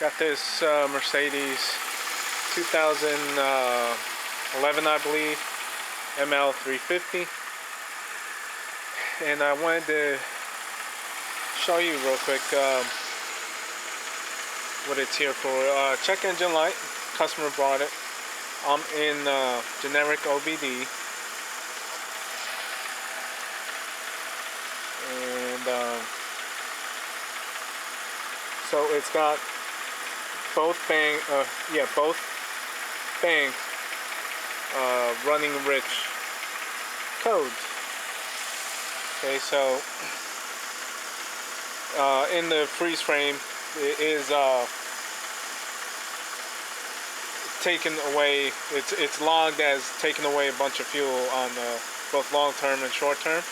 Got this Mercedes 2011, I believe, ML 350, and I wanted to show you real quick what it's here for. Check engine light. Customer brought it. I'm in generic OBD, and so it's got both banks running rich codes. Okay, so in the freeze frame it is taken away. It's logged as taking away a bunch of fuel on both long term and short term.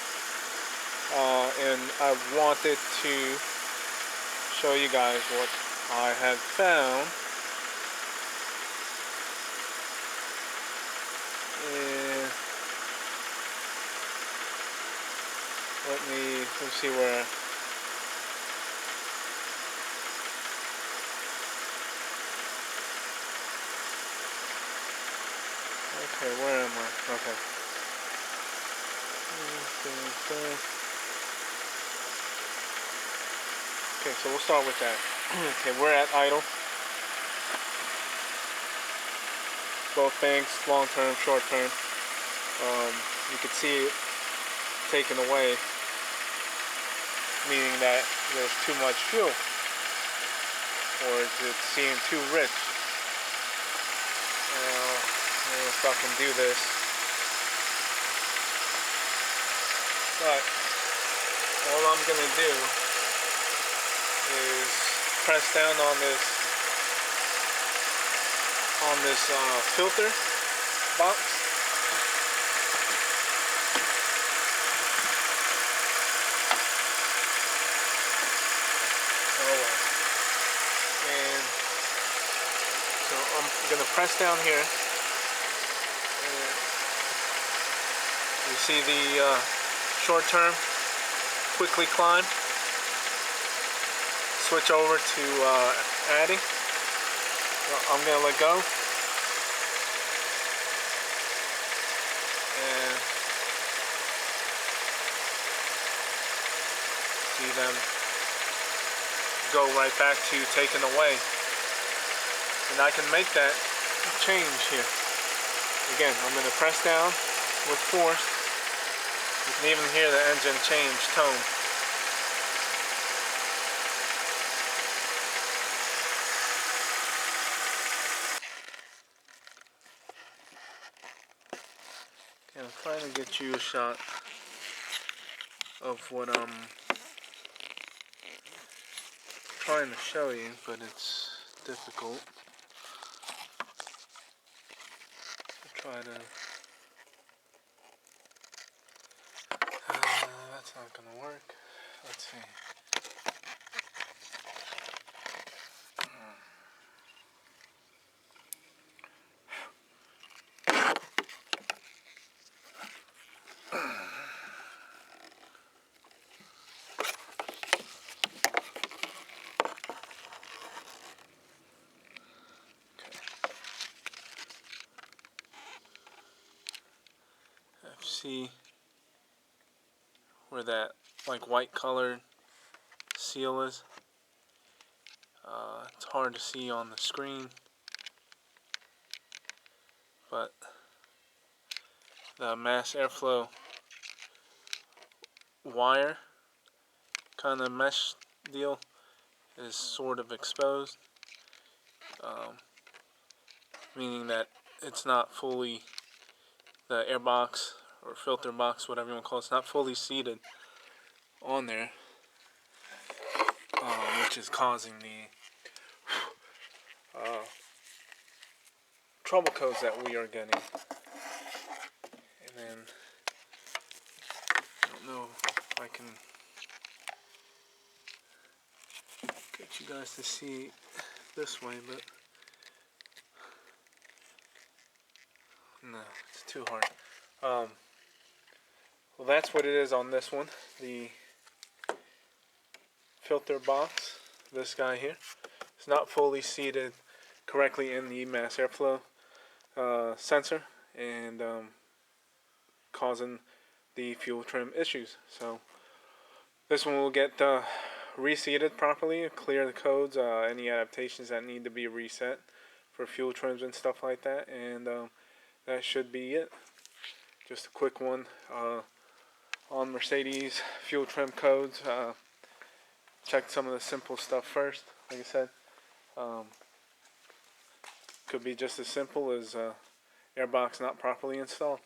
And I wanted to show you guys what I have found. And let's see where. Okay, where am I? Okay. Okay, so we'll start with that. Okay, we're at idle. Both banks, long term, short term. You can see it taken away, meaning that there's too much fuel, or it seemed too rich. If I can do this, but all I'm gonna do is press down on this filter box. And so I'm gonna press down here. You see the short term quickly climb. Switch over to adding. I'm going to let go. And see them go right back to taken away. And I can make that change here. Again, I'm going to press down with force. You can even hear the engine change tone. Okay, I'm trying to get you a shot of what I'm trying to show you, but it's difficult. I'll try to. That's not gonna work. Let's see. See where that like white colored seal is? It's hard to see on the screen, but the mass airflow wire kind of mesh deal is sort of exposed, meaning that it's not fully, the air box or filter box, whatever you want to call it, it's not fully seated on there, which is causing the trouble codes that we are getting. And then I don't know if I can get you guys to see this way, but no, it's too hard. Well, that's what it is on this one. The filter box, this guy here. it's not fully seated correctly in the mass airflow sensor, and causing the fuel trim issues. So this one will get reseated properly, clear the codes, any adaptations that need to be reset for fuel trims and stuff like that, and that should be it. Just a quick one on Mercedes fuel trim codes. Check some of the simple stuff first. Like I said, could be just as simple as airbox not properly installed.